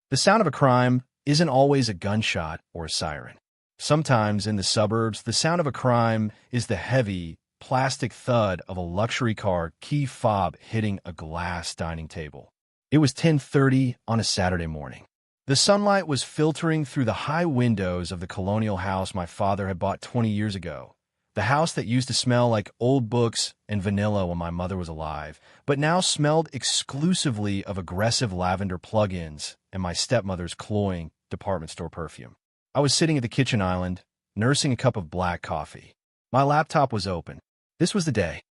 The sound of a crime isn't always a gunshot or a siren. Sometimes in the suburbs, the sound of a crime is the heavy, plastic thud of a luxury car key fob hitting a glass dining table. It was 10:30 on a Saturday morning. The sunlight was filtering through the high windows of the colonial house my father had bought 20 years ago. The house that used to smell like old books and vanilla when my mother was alive, but now smelled exclusively of aggressive lavender plug-ins and my stepmother's cloying department store perfume. I was sitting at the kitchen island, nursing a cup of black coffee. My laptop was open. This was the day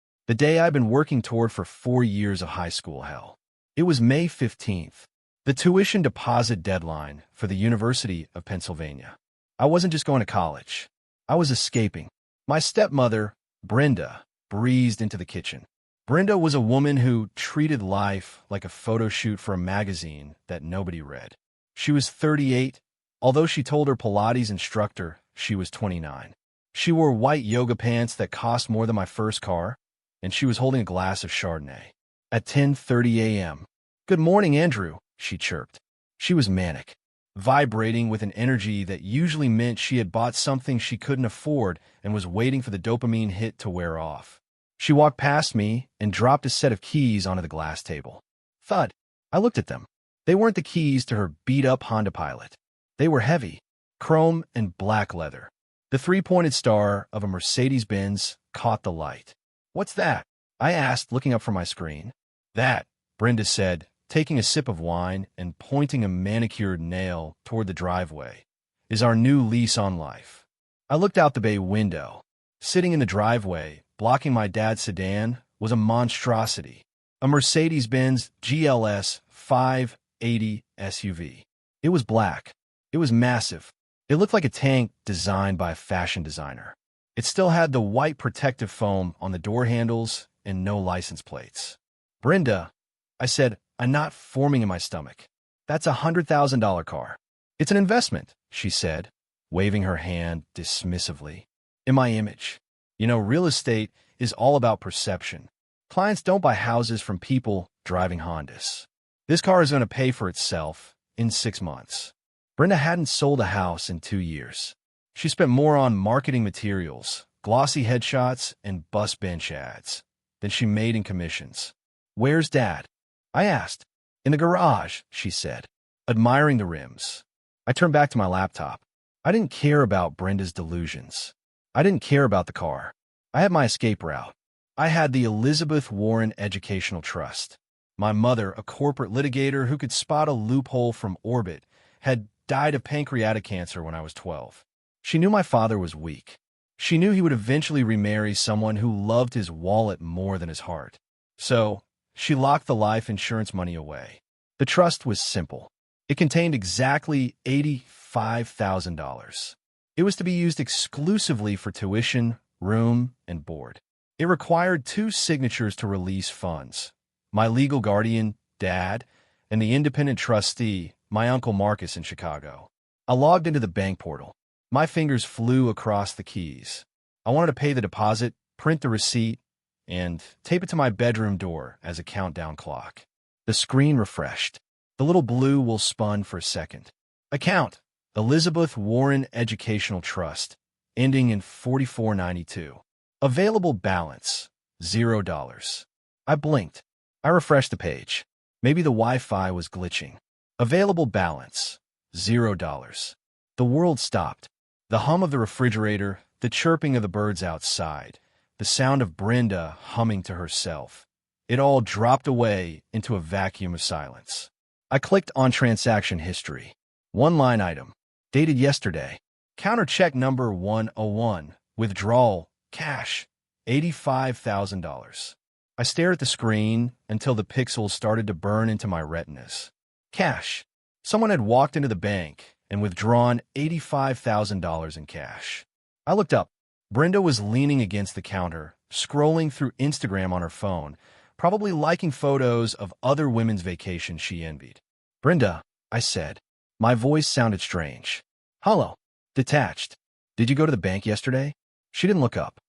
I'd been working toward for 4 years of high school hell. It was May 15th, the tuition deposit deadline for the University of Pennsylvania. I wasn't just going to college. I was escaping. My stepmother, Brenda, breezed into the kitchen. Brenda was a woman who treated life like a photo shoot for a magazine that nobody read. She was 38, although she told her Pilates instructor she was 29. She wore white yoga pants that cost more than my first car, and she was holding a glass of Chardonnay. At 10:30 a.m., "Good morning, Andrew," she chirped. She was manic, vibrating with an energy that usually meant she had bought something she couldn't afford and was waiting for the dopamine hit to wear off. She walked past me and dropped a set of keys onto the glass table. Thud. I looked at them. They weren't the keys to her beat-up Honda Pilot. They were heavy, chrome and black leather. The three-pointed star of a Mercedes-Benz caught the light. "What's that?" I asked, looking up from my screen. "That," Brenda said, taking a sip of wine and pointing a manicured nail toward the driveway, "is our new lease on life." I looked out the bay window. Sitting in the driveway, blocking my dad's sedan, was a monstrosity, a Mercedes-Benz GLS 580 SUV. It was black. It was massive. It looked like a tank designed by a fashion designer. It still had the white protective foam on the door handles and no license plates. "Brenda," I said, a knot forming in my stomach. "That's a $100,000 car." "It's an investment," she said, waving her hand dismissively. "In my image. You know, real estate is all about perception. Clients don't buy houses from people driving Hondas. This car is going to pay for itself in 6 months." Brenda hadn't sold a house in 2 years. She spent more on marketing materials, glossy headshots, and bus bench ads than she made in commissions. "Where's Dad?" I asked. "In the garage," she said, admiring the rims. I turned back to my laptop. I didn't care about Brenda's delusions. I didn't care about the car. I had my escape route. I had the Elizabeth Warren Educational Trust. My mother, a corporate litigator who could spot a loophole from orbit, had died of pancreatic cancer when I was 12. She knew my father was weak. She knew he would eventually remarry someone who loved his wallet more than his heart. So, she locked the life insurance money away. The trust was simple. It contained exactly $85,000. It was to be used exclusively for tuition, room, and board. It required 2 signatures to release funds: my legal guardian, Dad, and the independent trustee, my Uncle Marcus in Chicago. I logged into the bank portal. My fingers flew across the keys. I wanted to pay the deposit, print the receipt, and tape it to my bedroom door as a countdown clock. The screen refreshed. The little blue will spun for a second. Account: Elizabeth Warren Educational Trust, ending in 4492. Available balance: $0. I blinked. I refreshed the page. Maybe the Wi-Fi was glitching. Available balance: $0. The world stopped. The hum of the refrigerator, the chirping of the birds outside, the sound of Brenda humming to herself. It all dropped away into a vacuum of silence. I clicked on transaction history. One line item. Dated yesterday. Counter check number 101. Withdrawal. Cash. $85,000. I stared at the screen until the pixels started to burn into my retinas. Cash. Someone had walked into the bank and withdrawn $85,000 in cash. I looked up. Brenda was leaning against the counter, scrolling through Instagram on her phone, probably liking photos of other women's vacations she envied. "Brenda," I said. My voice sounded strange. Hollow. Detached. "Did you go to the bank yesterday?" She didn't look up.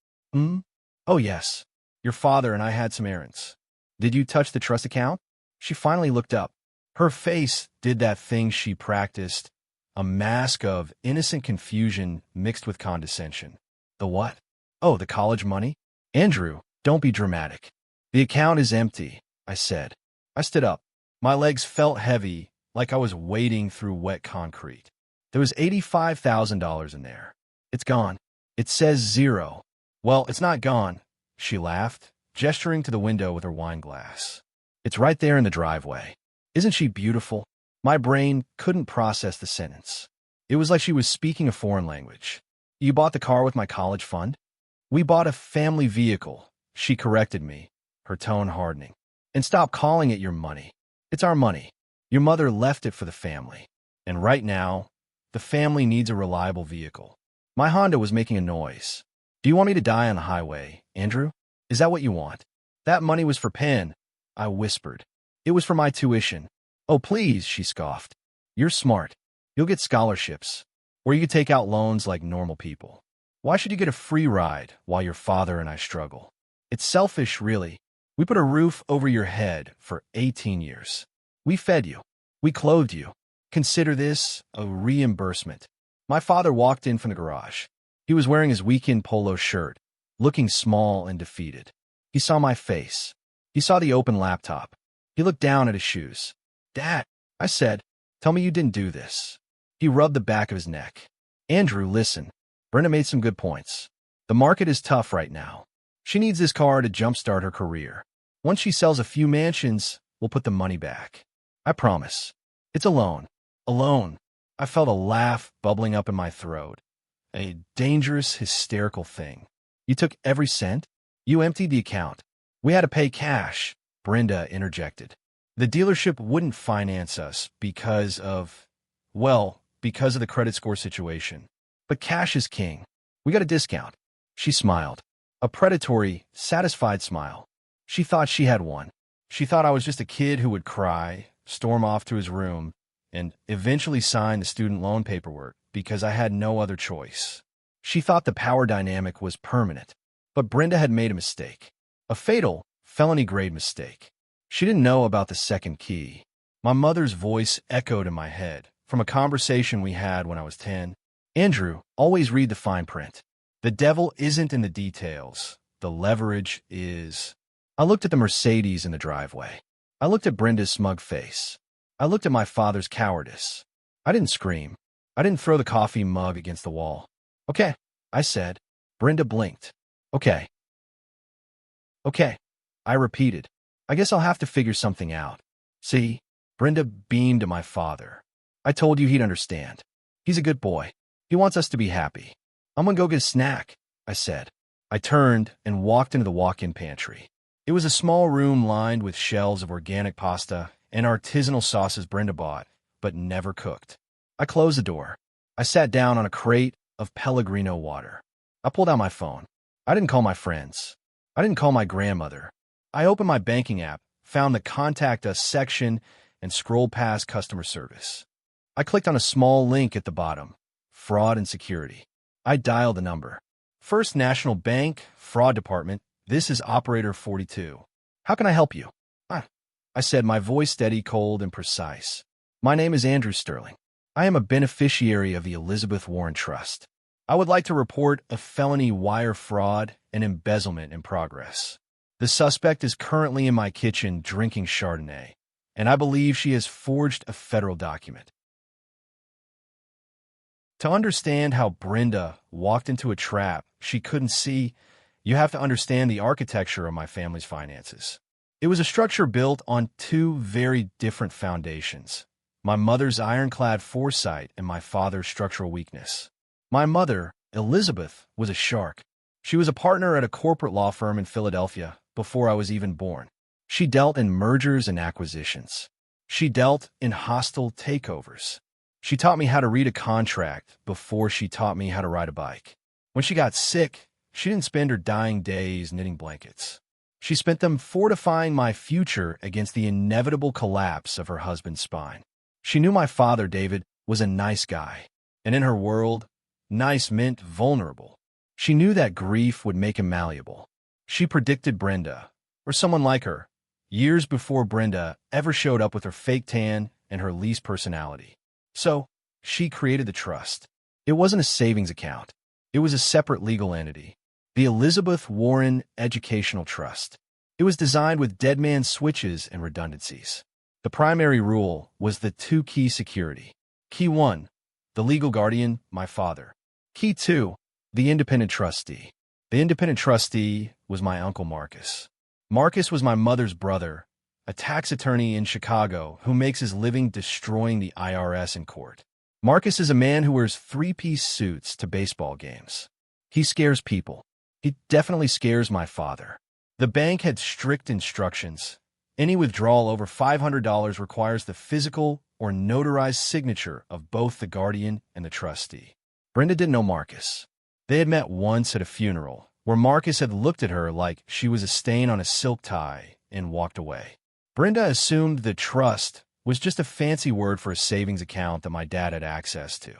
"Oh, yes. Your father and I had some errands." "Did you touch the trust account?" She finally looked up. Her face did that thing she practiced, a mask of innocent confusion mixed with condescension. The what? Oh, the college money? Andrew, don't be dramatic. The account is empty, I said. I stood up. My legs felt heavy, like I was wading through wet concrete. There was $85,000 in there. It's gone. It says 0. Well, it's not gone, she laughed, gesturing to the window with her wine glass. It's right there in the driveway. Isn't she beautiful? My brain couldn't process the sentence. It was like she was speaking a foreign language. You bought the car with my college fund? We bought a family vehicle, she corrected me, her tone hardening. And stop calling it your money. It's our money. Your mother left it for the family. And right now, the family needs a reliable vehicle. My Honda was making a noise. Do you want me to die on the highway, Andrew? Is that what you want? That money was for Penn, I whispered. It was for my tuition. Oh, please, she scoffed. You're smart. You'll get scholarships. Or you could take out loans like normal people. Why should you get a free ride while your father and I struggle? It's selfish, really. We put a roof over your head for 18 years. We fed you. We clothed you. Consider this a reimbursement. My father walked in from the garage. He was wearing his weekend polo shirt, looking small and defeated. He saw my face. He saw the open laptop. He looked down at his shoes. Dad, I said, tell me you didn't do this. He rubbed the back of his neck. Andrew, listen. Brenda made some good points. The market is tough right now. She needs this car to jumpstart her career. Once she sells a few mansions, we'll put the money back. I promise. It's a loan. A loan. I felt a laugh bubbling up in my throat. A dangerous, hysterical thing. You took every cent? You emptied the account. We had to pay cash, Brenda interjected. The dealership wouldn't finance us because of the credit score situation. But cash is king. We got a discount. She smiled. A predatory, satisfied smile. She thought she had one. She thought I was just a kid who would cry, storm off to his room, and eventually sign the student loan paperwork because I had no other choice. She thought the power dynamic was permanent. But Brenda had made a mistake. A fatal, felony-grade mistake. She didn't know about the second key. My mother's voice echoed in my head from a conversation we had when I was 10. Andrew, always read the fine print. The devil isn't in the details. The leverage is. I looked at the Mercedes in the driveway. I looked at Brenda's smug face. I looked at my father's cowardice. I didn't scream. I didn't throw the coffee mug against the wall. Okay, I said. Brenda blinked. Okay. Okay, I repeated. I guess I'll have to figure something out. See, Brenda beamed at my father. I told you he'd understand. He's a good boy. He wants us to be happy. I'm gonna go get a snack, I said. I turned and walked into the walk-in pantry. It was a small room lined with shelves of organic pasta and artisanal sauces Brenda bought, but never cooked. I closed the door. I sat down on a crate of Pellegrino water. I pulled out my phone. I didn't call my friends. I didn't call my grandmother. I opened my banking app, found the Contact Us section, and scrolled past customer service. I clicked on a small link at the bottom, Fraud and Security. I dialed the number. First National Bank, Fraud Department, this is Operator 42. How can I help you? I said, my voice steady, cold, and precise. My name is Andrew Sterling. I am a beneficiary of the Elizabeth Warren Trust. I would like to report a felony wire fraud and embezzlement in progress. The suspect is currently in my kitchen drinking Chardonnay, and I believe she has forged a federal document. To understand how Brenda walked into a trap she couldn't see, you have to understand the architecture of my family's finances. It was a structure built on two very different foundations, my mother's ironclad foresight and my father's structural weakness. My mother, Elizabeth, was a shark. She was a partner at a corporate law firm in Philadelphia before I was even born. She dealt in mergers and acquisitions. She dealt in hostile takeovers. She taught me how to read a contract before she taught me how to ride a bike. When she got sick, she didn't spend her dying days knitting blankets. She spent them fortifying my future against the inevitable collapse of her husband's spine. She knew my father, David, was a nice guy, and in her world, nice meant vulnerable. She knew that grief would make him malleable. She predicted Brenda, or someone like her, years before Brenda ever showed up with her fake tan and her least personality. So, she created the trust. It wasn't a savings account. It was a separate legal entity, the Elizabeth Warren Educational Trust. It was designed with dead man switches and redundancies. The primary rule was the two-key security. Key 1, the legal guardian, my father. Key 2, the independent trustee. The independent trustee was my Uncle Marcus. Marcus was my mother's brother, a tax attorney in Chicago who makes his living destroying the IRS in court. Marcus is a man who wears three-piece suits to baseball games. He scares people. He definitely scares my father. The bank had strict instructions. Any withdrawal over $500 requires the physical or notarized signature of both the guardian and the trustee. Brenda didn't know Marcus. They had met once at a funeral, where Marcus had looked at her like she was a stain on a silk tie and walked away. Brenda assumed the trust was just a fancy word for a savings account that my dad had access to.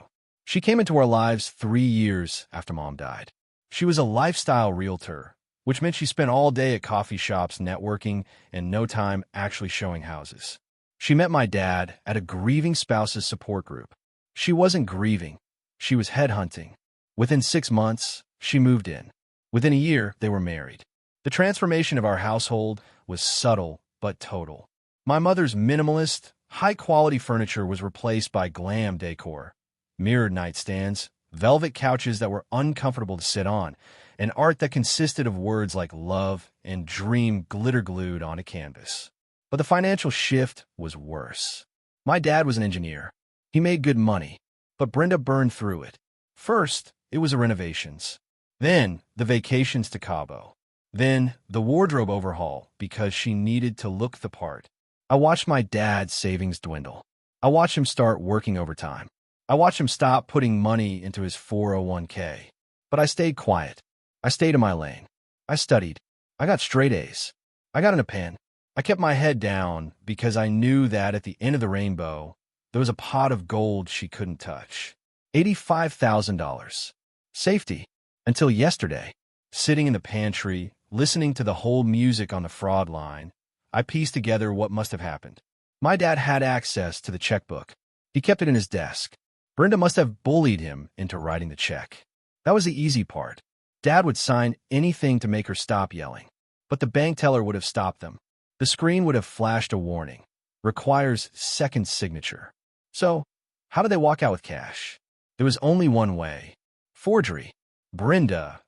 She came into our lives 3 years after Mom died. She was a lifestyle realtor, which meant she spent all day at coffee shops networking and no time actually showing houses. She met my dad at a grieving spouses support group. She wasn't grieving. She was headhunting. Within 6 months, she moved in. Within a year, they were married. The transformation of our household was subtle but total. My mother's minimalist, high-quality furniture was replaced by glam decor, mirrored nightstands, velvet couches that were uncomfortable to sit on, and art that consisted of words like love and dream glitter-glued on a canvas. But the financial shift was worse. My dad was an engineer. He made good money, but Brenda burned through it. First, it was the renovations. Then, the vacations to Cabo. Then, the wardrobe overhaul because she needed to look the part. I watched my dad's savings dwindle. I watched him start working overtime. I watched him stop putting money into his 401k. But I stayed quiet. I stayed in my lane. I studied. I got straight A's. I got in a pen. I kept my head down because I knew that at the end of the rainbow, there was a pot of gold she couldn't touch. $85,000. Safety. Until yesterday, sitting in the pantry, listening to the whole music on the fraud line, I pieced together what must have happened. My dad had access to the checkbook. He kept it in his desk. Brenda must have bullied him into writing the check. That was the easy part. Dad would sign anything to make her stop yelling. But the bank teller would have stopped them. The screen would have flashed a warning. Requires second signature. So, how did they walk out with cash? There was only one way. Forgery. Brenda,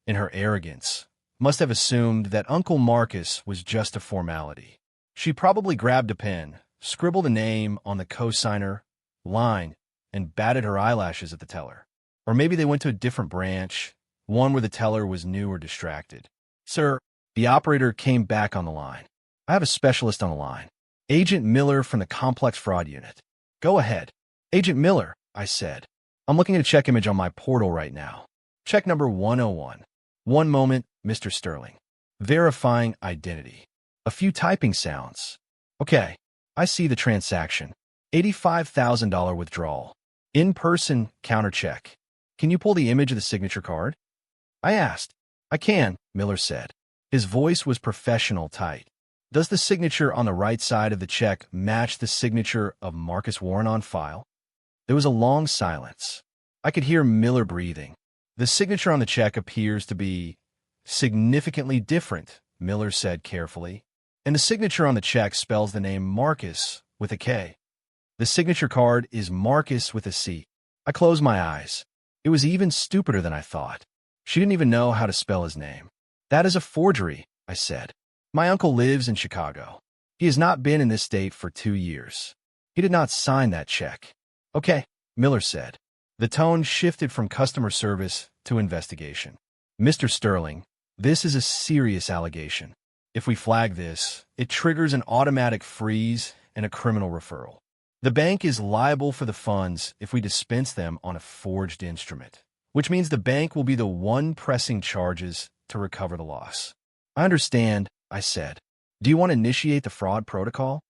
in her arrogance, must have assumed that Uncle Marcus was just a formality. She probably grabbed a pen, scribbled a name on the cosigner line, and batted her eyelashes at the teller. Or maybe they went to a different branch, one where the teller was new or distracted. Sir, the operator came back on the line. I have a specialist on the line. Agent Miller from the Complex Fraud Unit. Go ahead. Agent Miller, I said. I'm looking at a check image on my portal right now. Check number 101. One moment, Mr. Sterling. Verifying identity. A few typing sounds. Okay, I see the transaction. $85,000 withdrawal. In-person counter check. Can you pull the image of the signature card? I asked. I can, Miller said. His voice was professional tight. Does the signature on the right side of the check match the signature of Marcus Warren on file? There was a long silence. I could hear Miller breathing. The signature on the check appears to be significantly different, Miller said carefully. And the signature on the check spells the name Marcus with a K. The signature card is Marcus with a C. I closed my eyes. It was even stupider than I thought. She didn't even know how to spell his name. That is a forgery, I said. My uncle lives in Chicago. He has not been in this state for 2 years. He did not sign that check. Okay, Miller said. The tone shifted from customer service to investigation. Mr. Sterling, this is a serious allegation. If we flag this, it triggers an automatic freeze and a criminal referral. The bank is liable for the funds if we dispense them on a forged instrument, which means the bank will be the one pressing charges to recover the loss. I understand, I said. Do you want to initiate the fraud protocol?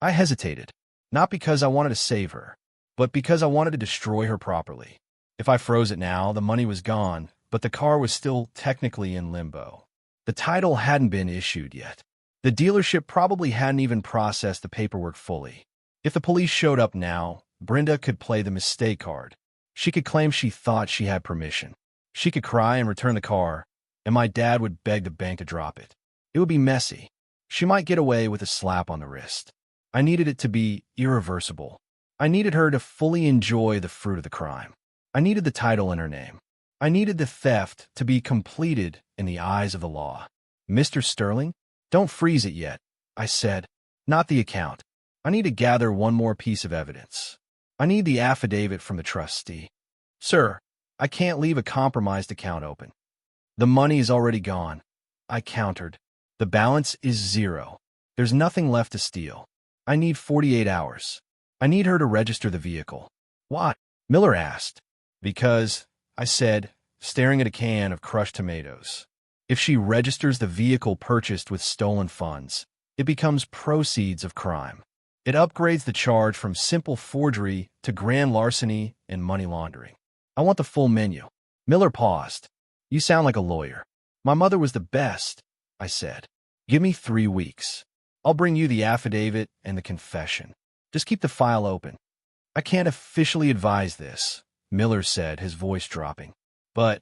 I hesitated, not because I wanted to save her, but because I wanted to destroy her properly. If I froze it now, the money was gone, but the car was still technically in limbo. The title hadn't been issued yet. The dealership probably hadn't even processed the paperwork fully. If the police showed up now, Brenda could play the mistake card. She could claim she thought she had permission. She could cry and return the car, and my dad would beg the bank to drop it. It would be messy. She might get away with a slap on the wrist. I needed it to be irreversible. I needed her to fully enjoy the fruit of the crime. I needed the title in her name. I needed the theft to be completed in the eyes of the law. Mr. Sterling, don't freeze it yet, I said. Not the account. I need to gather one more piece of evidence. I need the affidavit from the trustee. Sir, I can't leave a compromised account open. The money is already gone. I countered. The balance is 0. There's nothing left to steal. I need 48 hours. I need her to register the vehicle. What? Miller asked. Because, I said, staring at a can of crushed tomatoes. If she registers the vehicle purchased with stolen funds, it becomes proceeds of crime. It upgrades the charge from simple forgery to grand larceny and money laundering. I want the full menu. Miller paused. You sound like a lawyer. My mother was the best, I said. Give me 3 weeks. I'll bring you the affidavit and the confession. Just keep the file open. I can't officially advise this, Miller said, his voice dropping. But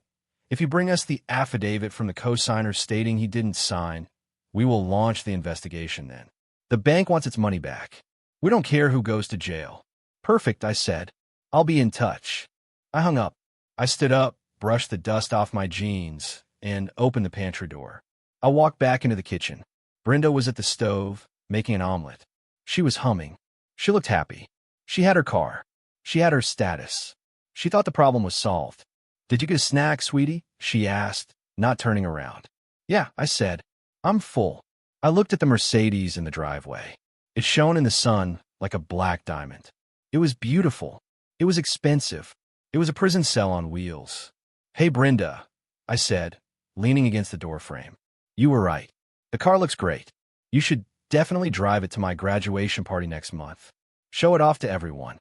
if you bring us the affidavit from the co-signer stating he didn't sign, we will launch the investigation then. The bank wants its money back. We don't care who goes to jail. Perfect, I said. I'll be in touch. I hung up. I stood up, brushed the dust off my jeans, and opened the pantry door. I walked back into the kitchen. Brenda was at the stove, making an omelet. She was humming. She looked happy. She had her car. She had her status. She thought the problem was solved. Did you get a snack, sweetie? She asked, not turning around. Yeah, I said. I'm full. I looked at the Mercedes in the driveway. It shone in the sun like a black diamond. It was beautiful. It was expensive. It was a prison cell on wheels. Hey, Brenda, I said, leaning against the doorframe. You were right. The car looks great. You should definitely drive it to my graduation party next month. Show it off to everyone.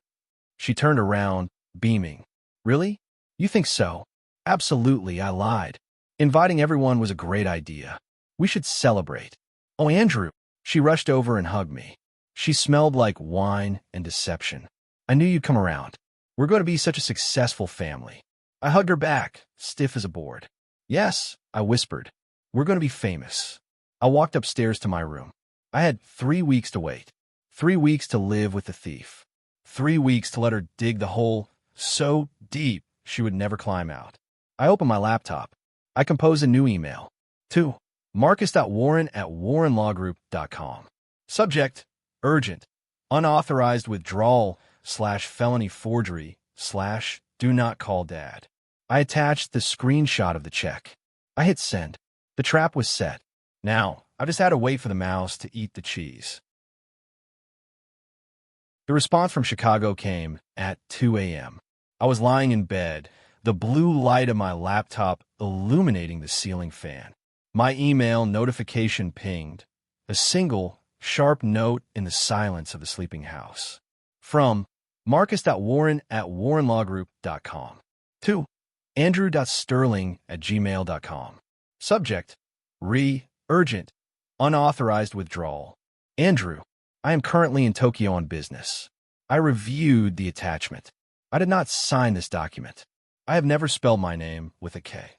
She turned around, beaming. Really? You think so? Absolutely, I lied. Inviting everyone was a great idea. We should celebrate. Oh, Andrew. She rushed over and hugged me. She smelled like wine and deception. I knew you'd come around. We're going to be such a successful family. I hugged her back, stiff as a board. Yes, I whispered. We're going to be famous. I walked upstairs to my room. I had 3 weeks to wait. 3 weeks to live with the thief. 3 weeks to let her dig the hole so deep she would never climb out. I opened my laptop. I composed a new email. To Marcus.Warren@warrenlawgroup.com. Subject, urgent, unauthorized withdrawal / felony forgery / do not call dad. I attached the screenshot of the check. I hit send. The trap was set. Now, I just had to wait for the mouse to eat the cheese. The response from Chicago came at 2 a.m. I was lying in bed, the blue light of my laptop illuminating the ceiling fan. My email notification pinged, a single, sharp note in the silence of the sleeping house. From Marcus.Warren@warrenlawgroup.com. To Andrew.Sterling@gmail.com. Subject, urgent, unauthorized withdrawal. Andrew, I am currently in Tokyo on business. I reviewed the attachment. I did not sign this document. I have never spelled my name with a K.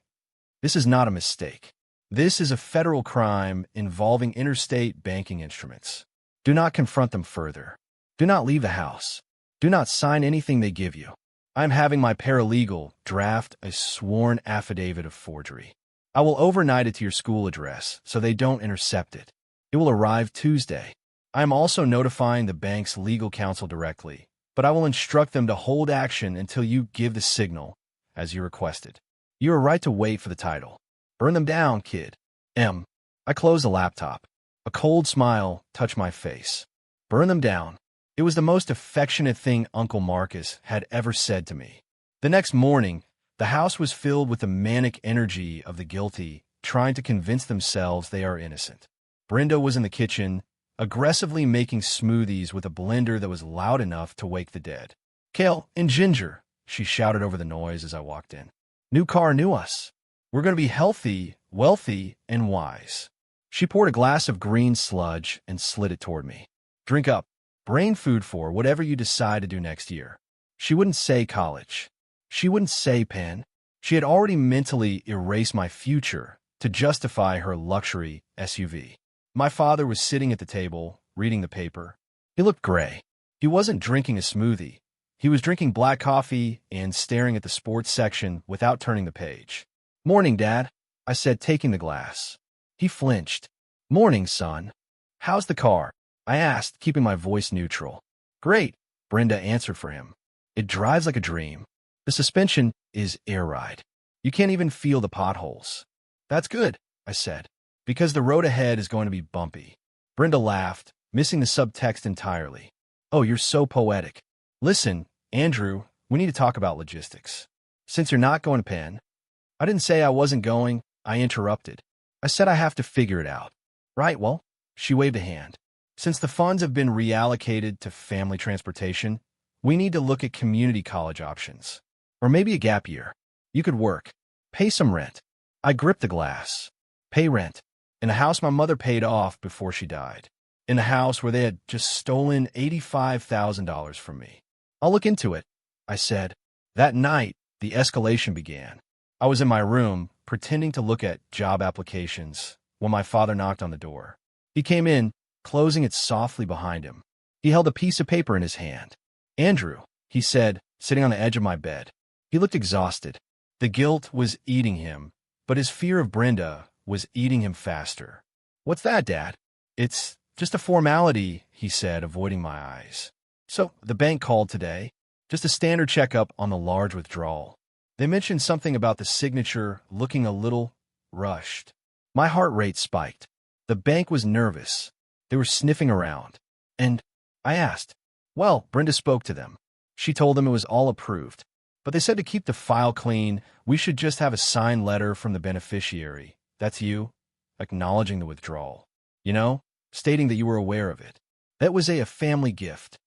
This is not a mistake. This is a federal crime involving interstate banking instruments. Do not confront them further. Do not leave the house. Do not sign anything they give you. I am having my paralegal draft a sworn affidavit of forgery. I will overnight it to your school address so they don't intercept it. It will arrive Tuesday. I am also notifying the bank's legal counsel directly, but I will instruct them to hold action until you give the signal, as you requested. You are right to wait for the title. Burn them down, kid. M. I closed the laptop. A cold smile touched my face. Burn them down. It was the most affectionate thing Uncle Marcus had ever said to me. The next morning, the house was filled with the manic energy of the guilty, trying to convince themselves they are innocent. Brenda was in the kitchen, aggressively making smoothies with a blender that was loud enough to wake the dead. Kale and ginger, she shouted over the noise as I walked in. New car, new us. We're going to be healthy, wealthy, and wise. She poured a glass of green sludge and slid it toward me. Drink up. Brain food for whatever you decide to do next year. She wouldn't say college. She wouldn't say Penn. She had already mentally erased my future to justify her luxury SUV. My father was sitting at the table, reading the paper. He looked gray. He wasn't drinking a smoothie. He was drinking black coffee and staring at the sports section without turning the page. "Morning, Dad," I said, taking the glass. He flinched. "Morning, son. How's the car?" I asked, keeping my voice neutral. "Great," Brenda answered for him. "It drives like a dream. The suspension is air ride. You can't even feel the potholes." "That's good," I said, "because the road ahead is going to be bumpy." Brenda laughed, missing the subtext entirely. "Oh, you're so poetic. Listen, Andrew, we need to talk about logistics. Since you're not going to Penn—" I didn't say I wasn't going, I interrupted. I said I have to figure it out. "Right, well," she waved a hand. "Since the funds have been reallocated to family transportation, we need to look at community college options. Or maybe a gap year. You could work. Pay some rent." I gripped the glass. Pay rent. In a house my mother paid off before she died. In a house where they had just stolen $85,000 from me. "I'll look into it," I said. That night, the escalation began. I was in my room, pretending to look at job applications, when my father knocked on the door. He came in, closing it softly behind him. He held a piece of paper in his hand. "Andrew," he said, sitting on the edge of my bed. He looked exhausted. The guilt was eating him, but his fear of Brenda was eating him faster. "What's that, Dad?" "It's just a formality," he said, avoiding my eyes. "So, the bank called today. Just a standard checkup on the large withdrawal. They mentioned something about the signature looking a little rushed." My heart rate spiked. The bank was nervous. They were sniffing around. And I asked. Well, Brenda spoke to them. She told them it was all approved. But they said to keep the file clean, we should just have a signed letter from the beneficiary, that's you, acknowledging the withdrawal. You know, stating that you were aware of it. That was a family gift.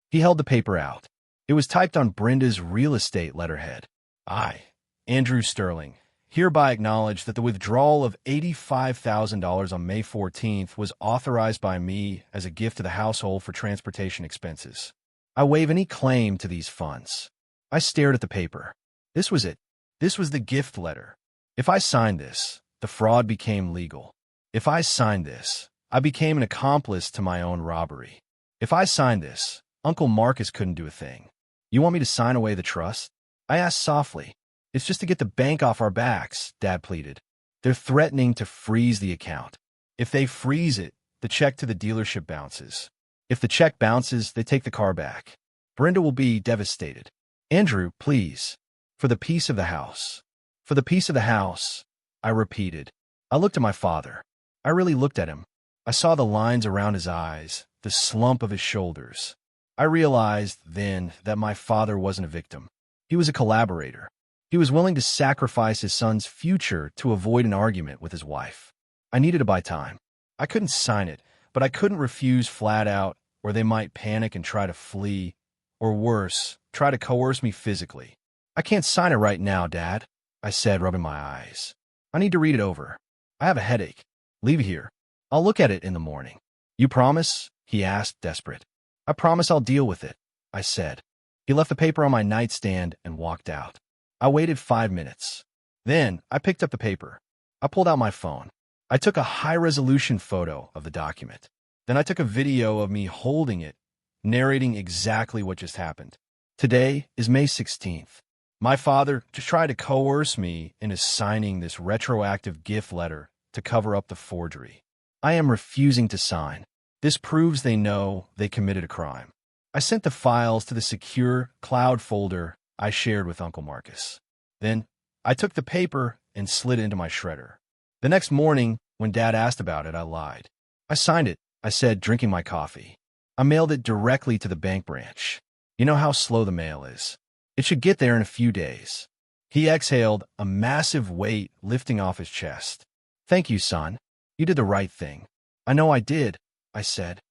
He held the paper out. It was typed on Brenda's real estate letterhead. I, Andrew Sterling, hereby acknowledge that the withdrawal of $85,000 on May 14th was authorized by me as a gift to the household for transportation expenses. I waive any claim to these funds. I stared at the paper. This was it. This was the gift letter. If I signed this, the fraud became legal. If I signed this, I became an accomplice to my own robbery. If I signed this, Uncle Marcus couldn't do a thing. "You want me to sign away the trust?" I asked softly. "It's just to get the bank off our backs," Dad pleaded. "They're threatening to freeze the account. If they freeze it, the check to the dealership bounces. If the check bounces, they take the car back. Brenda will be devastated. Andrew, please. For the peace of the house." "For the peace of the house," I repeated. I looked at my father. I really looked at him. I saw the lines around his eyes, the slump of his shoulders. I realized then that my father wasn't a victim. He was a collaborator. He was willing to sacrifice his son's future to avoid an argument with his wife. I needed to buy time. I couldn't sign it, but I couldn't refuse flat out, or they might panic and try to flee, or worse, try to coerce me physically. "I can't sign it right now, Dad," I said, rubbing my eyes. "I need to read it over. I have a headache. Leave it here. I'll look at it in the morning." "You promise?" he asked, desperate. "I promise I'll deal with it," I said. He left the paper on my nightstand and walked out. I waited 5 minutes. Then I picked up the paper. I pulled out my phone. I took a high-resolution photo of the document. Then I took a video of me holding it, narrating exactly what just happened. Today is May 16th. My father just tried to coerce me into signing this retroactive gift letter to cover up the forgery. I am refusing to sign. This proves they know they committed a crime. I sent the files to the secure cloud folder I shared with Uncle Marcus. Then I took the paper and slid it into my shredder. The next morning, when Dad asked about it, I lied. "I signed it," I said, drinking my coffee. "I mailed it directly to the bank branch. You know how slow the mail is. It should get there in a few days." He exhaled, a massive weight lifting off his chest. "Thank you, son. You did the right thing." "I know I did," I said.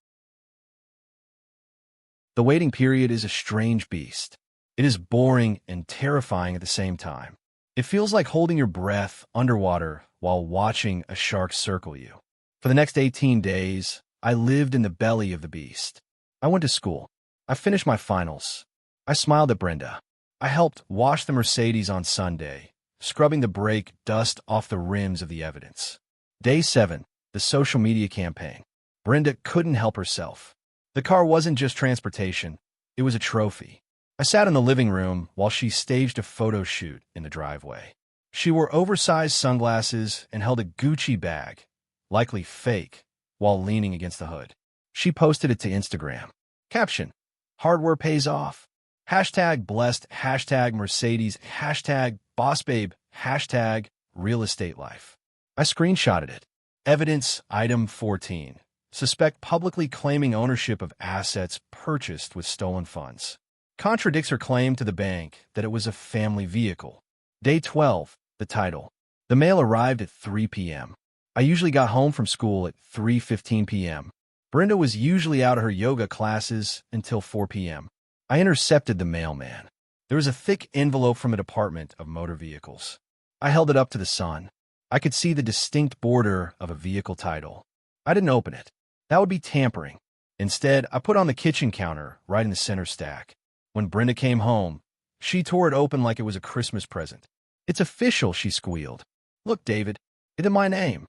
The waiting period is a strange beast. It is boring and terrifying at the same time. It feels like holding your breath underwater while watching a shark circle you. For the next 18 days, I lived in the belly of the beast. I went to school. I finished my finals. I smiled at Brenda. I helped wash the Mercedes on Sunday, scrubbing the brake dust off the rims of the evidence. Day 7, the social media campaign. Brenda couldn't help herself. The car wasn't just transportation, it was a trophy. I sat in the living room while she staged a photo shoot in the driveway. She wore oversized sunglasses and held a Gucci bag, likely fake, while leaning against the hood. She posted it to Instagram. Caption: hardware pays off. Hashtag blessed, hashtag Mercedes, hashtag boss babe, hashtag real estate life. I screenshotted it. Evidence item 14. Suspect publicly claiming ownership of assets purchased with stolen funds. Contradicts her claim to the bank that it was a family vehicle. Day 12, the title. The mail arrived at 3 p.m. I usually got home from school at 3:15 p.m. Brenda was usually out of her yoga classes until 4 p.m. I intercepted the mailman. There was a thick envelope from a department of motor vehicles. I held it up to the sun. I could see the distinct border of a vehicle title. I didn't open it. That would be tampering. Instead, I put it on the kitchen counter right in the center stack. When Brenda came home, she tore it open like it was a Christmas present. It's official, she squealed. Look, David, it's in my name.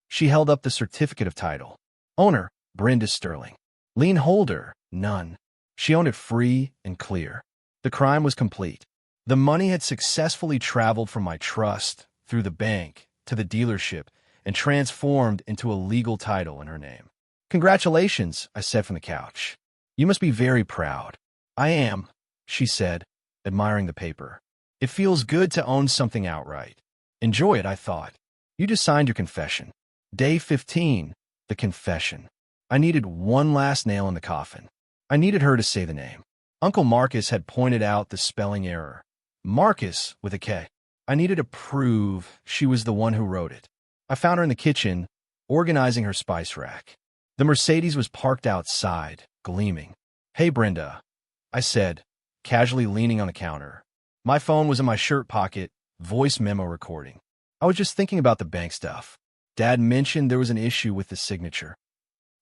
She held up the certificate of title. Owner, Brenda Sterling. Lien holder, none. She owned it free and clear. The crime was complete. The money had successfully traveled from my trust, through the bank, to the dealership, and transformed into a legal title in her name. Congratulations, I said from the couch. You must be very proud. I am, she said, admiring the paper. It feels good to own something outright. Enjoy it, I thought. You just signed your confession. Day 15, the confession. I needed one last nail in the coffin. I needed her to say the name. Uncle Marcus had pointed out the spelling error. Marcus with a K. I needed to prove she was the one who wrote it. I found her in the kitchen, organizing her spice rack. The Mercedes was parked outside, gleaming. Hey, Brenda, I said, casually leaning on the counter. My phone was in my shirt pocket, voice memo recording. I was just thinking about the bank stuff. Dad mentioned there was an issue with the signature.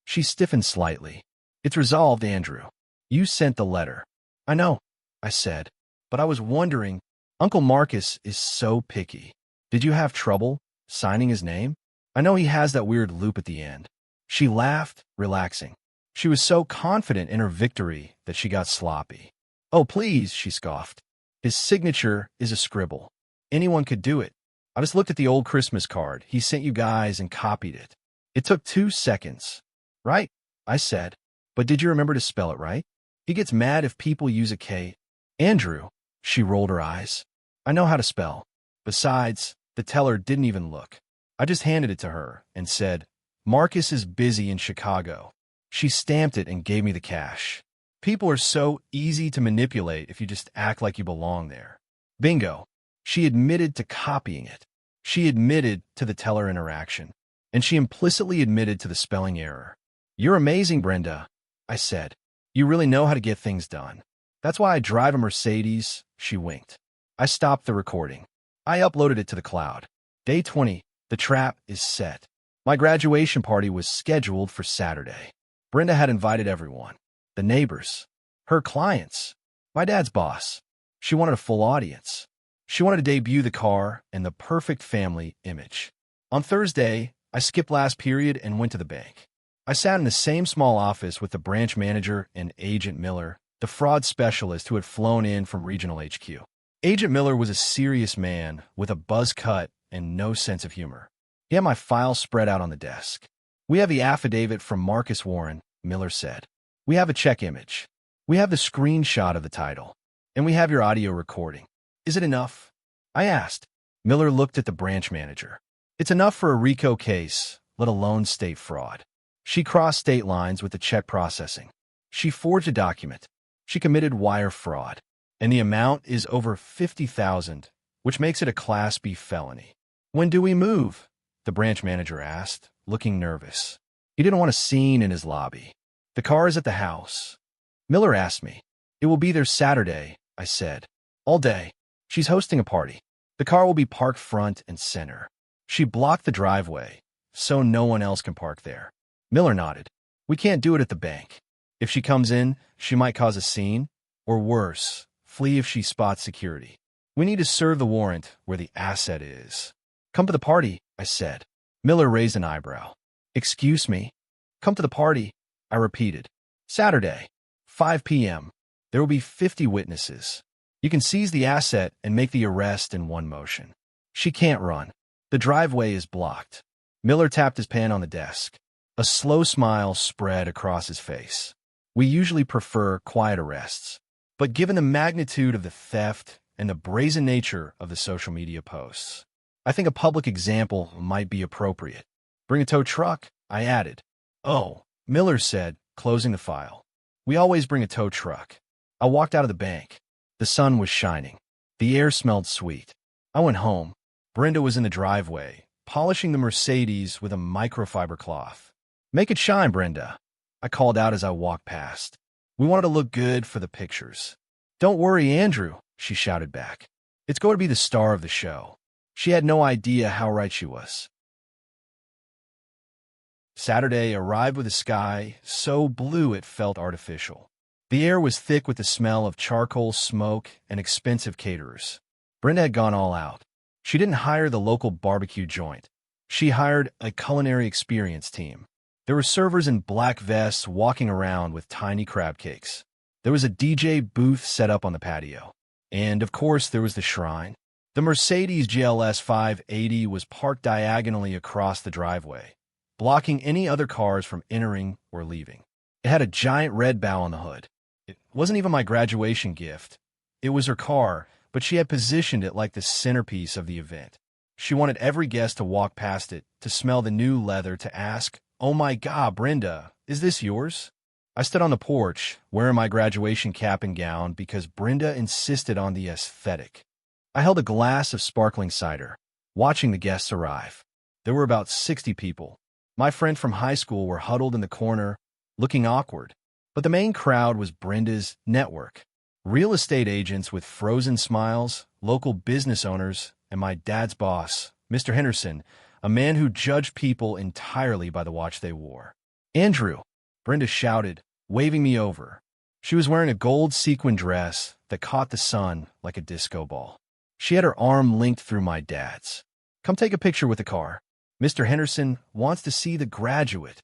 She stiffened slightly. It's resolved, Andrew. You sent the letter. I know, I said, but I was wondering, Uncle Marcus is so picky. Did you have trouble signing his name? I know he has that weird loop at the end. She laughed, relaxing. She was so confident in her victory that she got sloppy. Oh, please, she scoffed. His signature is a scribble. Anyone could do it. I just looked at the old Christmas card he sent you guys and copied it. It took 2 seconds. Right, I said. But did you remember to spell it right? He gets mad if people use a K. Andrew, she rolled her eyes. I know how to spell. Besides, the teller didn't even look. I just handed it to her and said, Marcus is busy in Chicago. She stamped it and gave me the cash. People are so easy to manipulate if you just act like you belong there. Bingo. She admitted to copying it. She admitted to the teller interaction. And she implicitly admitted to the spelling error. You're amazing, Brenda, I said. You really know how to get things done. That's why I drive a Mercedes, she winked. I stopped the recording. I uploaded it to the cloud. Day 20, the trap is set. My graduation party was scheduled for Saturday. Brenda had invited everyone. The neighbors. Her clients. My dad's boss. She wanted a full audience. She wanted to debut the car and the perfect family image. On Thursday, I skipped last period and went to the bank. I sat in the same small office with the branch manager and Agent Miller, the fraud specialist who had flown in from Regional HQ. Agent Miller was a serious man with a buzz cut and no sense of humor. He had my file spread out on the desk. We have the affidavit from Marcus Warren, Miller said. We have a check image. We have the screenshot of the title. And we have your audio recording. Is it enough? I asked. Miller looked at the branch manager. It's enough for a RICO case, let alone state fraud. She crossed state lines with the check processing. She forged a document. She committed wire fraud. And the amount is over $50,000, which makes it a Class B felony. When do we move? The branch manager asked, looking nervous. He didn't want a scene in his lobby. The car is at the house. Miller asked me. It will be there Saturday, I said. All day. She's hosting a party. The car will be parked front and center. She blocked the driveway, so no one else can park there. Miller nodded. We can't do it at the bank. If she comes in, she might cause a scene, or worse, flee if she spots security. We need to serve the warrant where the asset is. Come to the party, I said. Miller raised an eyebrow. Excuse me? Come to the party, I repeated. Saturday, 5 p.m. There will be 50 witnesses. You can seize the asset and make the arrest in one motion. She can't run. The driveway is blocked. Miller tapped his pen on the desk. A slow smile spread across his face. We usually prefer quiet arrests, but given the magnitude of the theft and the brazen nature of the social media posts, I think a public example might be appropriate. Bring a tow truck, I added. Oh, Miller said, closing the file. We always bring a tow truck. I walked out of the bank. The sun was shining. The air smelled sweet. I went home. Brenda was in the driveway, polishing the Mercedes with a microfiber cloth. Make it shine, Brenda, I called out as I walked past. We wanted to look good for the pictures. Don't worry, Andrew, she shouted back. It's going to be the star of the show. She had no idea how right she was. Saturday arrived with a sky so blue it felt artificial. The air was thick with the smell of charcoal smoke and expensive caterers. Brenda had gone all out. She didn't hire the local barbecue joint. She hired a culinary experience team. There were servers in black vests walking around with tiny crab cakes. There was a DJ booth set up on the patio. And, of course, there was the shrine. The Mercedes GLS 580 was parked diagonally across the driveway, blocking any other cars from entering or leaving. It had a giant red bow on the hood. It wasn't even my graduation gift. It was her car, but she had positioned it like the centerpiece of the event. She wanted every guest to walk past it, to smell the new leather, to ask, "Oh my God, Brenda, is this yours?" I stood on the porch, wearing my graduation cap and gown because Brenda insisted on the aesthetic. I held a glass of sparkling cider, watching the guests arrive. There were about 60 people. My friends from high school were huddled in the corner, looking awkward. But the main crowd was Brenda's network. Real estate agents with frozen smiles, local business owners, and my dad's boss, Mr. Henderson, a man who judged people entirely by the watch they wore. "Andrew," Brenda shouted, waving me over. She was wearing a gold sequin dress that caught the sun like a disco ball. She had her arm linked through my dad's. "Come take a picture with the car. Mr. Henderson wants to see the graduate."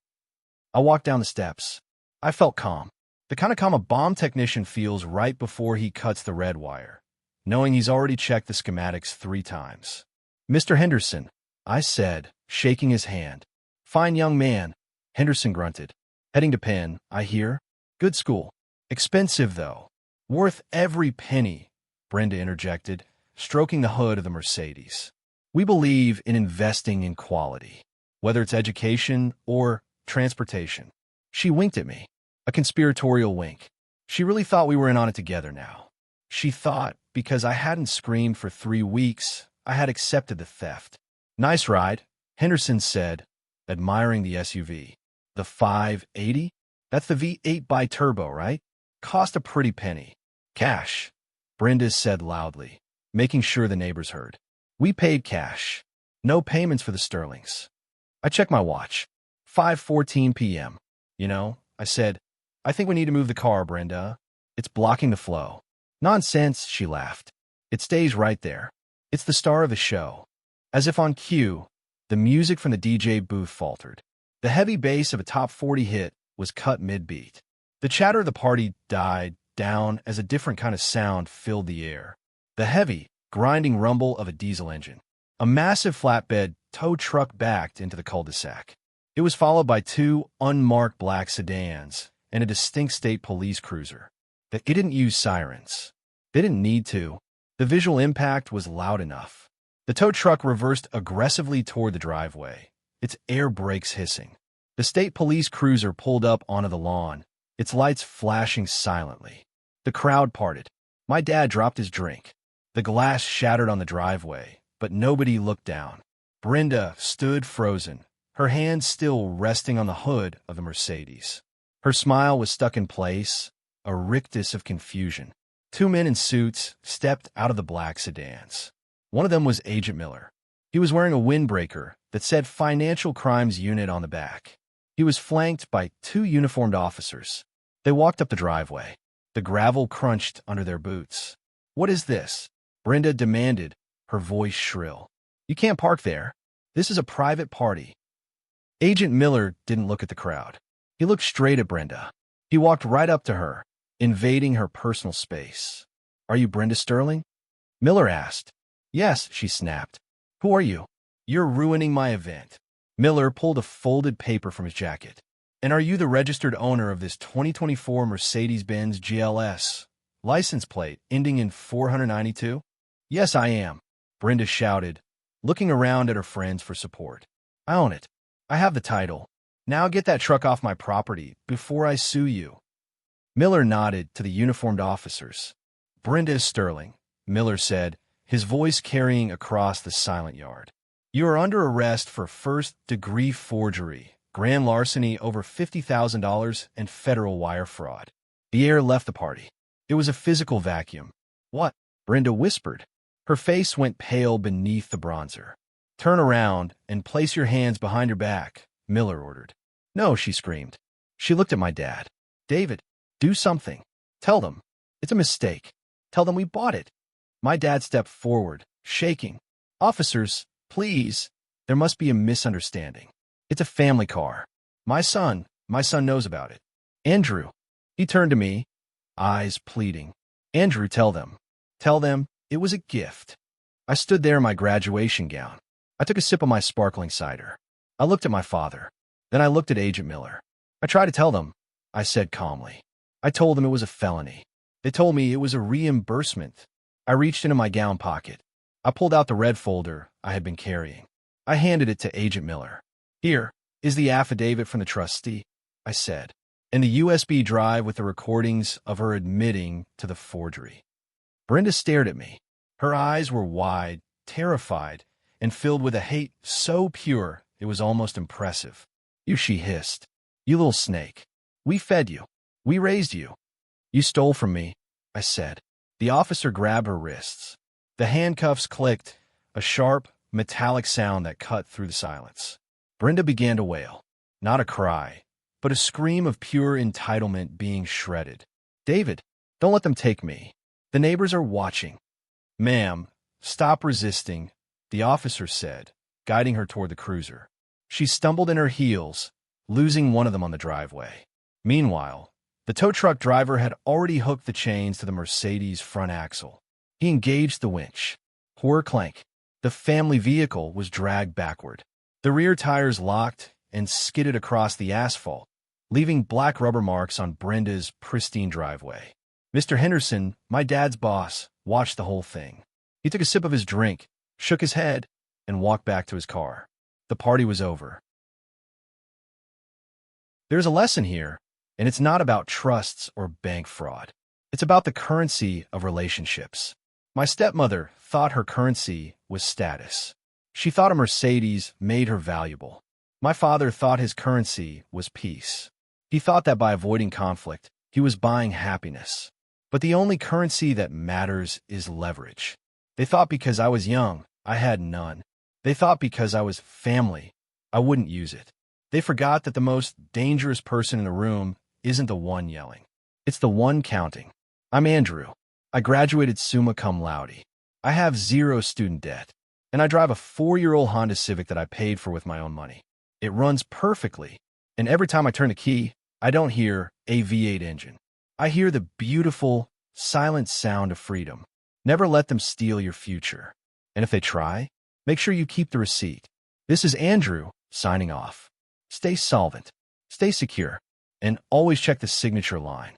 I walked down the steps. I felt calm. The kind of calm a bomb technician feels right before he cuts the red wire, knowing he's already checked the schematics 3 times. "Mr. Henderson," I said, shaking his hand. "Fine young man," Henderson grunted. "Heading to Penn, I hear. Good school. Expensive, though. Worth every penny," Brenda interjected, stroking the hood of the Mercedes. "We believe in investing in quality, whether it's education or transportation." She winked at me, a conspiratorial wink. She really thought we were in on it together now. She thought, because I hadn't screamed for 3 weeks, I had accepted the theft. "Nice ride," Henderson said, admiring the SUV. "The 580? That's the V8 bi-turbo, right? Cost a pretty penny." "Cash," Brenda said loudly, making sure the neighbors heard. "We paid cash. No payments for the Sterlings." I checked my watch. 5:14 p.m. "You know," I said, "I think we need to move the car, Brenda. It's blocking the flow." "Nonsense," she laughed. "It stays right there. It's the star of the show." As if on cue, the music from the DJ booth faltered. The heavy bass of a top 40 hit was cut mid-beat. The chatter of the party died down as a different kind of sound filled the air. The heavy, grinding rumble of a diesel engine. A massive flatbed tow truck backed into the cul-de-sac. It was followed by 2 unmarked black sedans and a distinct state police cruiser. It didn't use sirens. They didn't need to. The visual impact was loud enough. The tow truck reversed aggressively toward the driveway, its air brakes hissing. The state police cruiser pulled up onto the lawn, its lights flashing silently. The crowd parted. My dad dropped his drink. The glass shattered on the driveway, but nobody looked down. Brenda stood frozen, her hands still resting on the hood of the Mercedes. Her smile was stuck in place, a rictus of confusion. 2 men in suits stepped out of the black sedans. One of them was Agent Miller. He was wearing a windbreaker that said Financial Crimes Unit on the back. He was flanked by 2 uniformed officers. They walked up the driveway. The gravel crunched under their boots. "What is this?" Brenda demanded, her voice shrill. "You can't park there. This is a private party." Agent Miller didn't look at the crowd. He looked straight at Brenda. He walked right up to her, invading her personal space. "Are you Brenda Sterling?" Miller asked. "Yes," she snapped. "Who are you?" "You're ruining my event." Miller pulled a folded paper from his jacket. "And are you the registered owner of this 2024 Mercedes-Benz GLS? License plate ending in 492? "Yes, I am," Brenda shouted, looking around at her friends for support. "I own it. I have the title. Now get that truck off my property before I sue you." Miller nodded to the uniformed officers. "Brenda is Sterling," Miller said, his voice carrying across the silent yard. "You are under arrest for first-degree forgery, grand larceny over $50,000, and federal wire fraud." The air left the party. It was a physical vacuum. "What?" Brenda whispered. Her face went pale beneath the bronzer. "Turn around and place your hands behind your back," Miller ordered. "No," she screamed. She looked at my dad. "David, do something. Tell them. It's a mistake. Tell them we bought it." My dad stepped forward, shaking. "Officers, please. There must be a misunderstanding. It's a family car. My son knows about it. Andrew." He turned to me, eyes pleading. "Andrew, tell them. Tell them it was a gift." I stood there in my graduation gown. I took a sip of my sparkling cider. I looked at my father. Then I looked at Agent Miller. "I tried to tell them," I said calmly. "I told them it was a felony. They told me it was a reimbursement." I reached into my gown pocket. I pulled out the red folder I had been carrying. I handed it to Agent Miller. "Here is the affidavit from the trustee," I said, and the USB drive with the recordings of her admitting to the forgery. Brenda stared at me. Her eyes were wide, terrified, and filled with a hate so pure it was almost impressive. "You," she hissed. "You little snake. We fed you. We raised you. You stole from me," I said. The officer grabbed her wrists. The handcuffs clicked, a sharp, metallic sound that cut through the silence. Brenda began to wail. Not a cry, but a scream of pure entitlement being shredded. "David, don't let them take me. The neighbors are watching." "Ma'am, stop resisting," the officer said, guiding her toward the cruiser. She stumbled in her heels, losing one of them on the driveway. Meanwhile, the tow truck driver had already hooked the chains to the Mercedes front axle. He engaged the winch. Whir clank. The family vehicle was dragged backward. The rear tires locked and skidded across the asphalt, leaving black rubber marks on Brenda's pristine driveway. Mr. Henderson, my dad's boss, watched the whole thing. He took a sip of his drink, shook his head, and walked back to his car. The party was over. There's a lesson here, and it's not about trusts or bank fraud. It's about the currency of relationships. My stepmother thought her currency was status. She thought a Mercedes made her valuable. My father thought his currency was peace. He thought that by avoiding conflict, he was buying happiness. But the only currency that matters is leverage. They thought because I was young, I had none. They thought because I was family, I wouldn't use it. They forgot that the most dangerous person in a room isn't the one yelling. It's the one counting. I'm Andrew. I graduated summa cum laude. I have 0 student debt. And I drive a 4-year-old Honda Civic that I paid for with my own money. It runs perfectly. And every time I turn the key, I don't hear a V8 engine. I hear the beautiful, silent sound of freedom. Never let them steal your future. And if they try, make sure you keep the receipt. This is Andrew, signing off. Stay solvent, stay secure, and always check the signature line.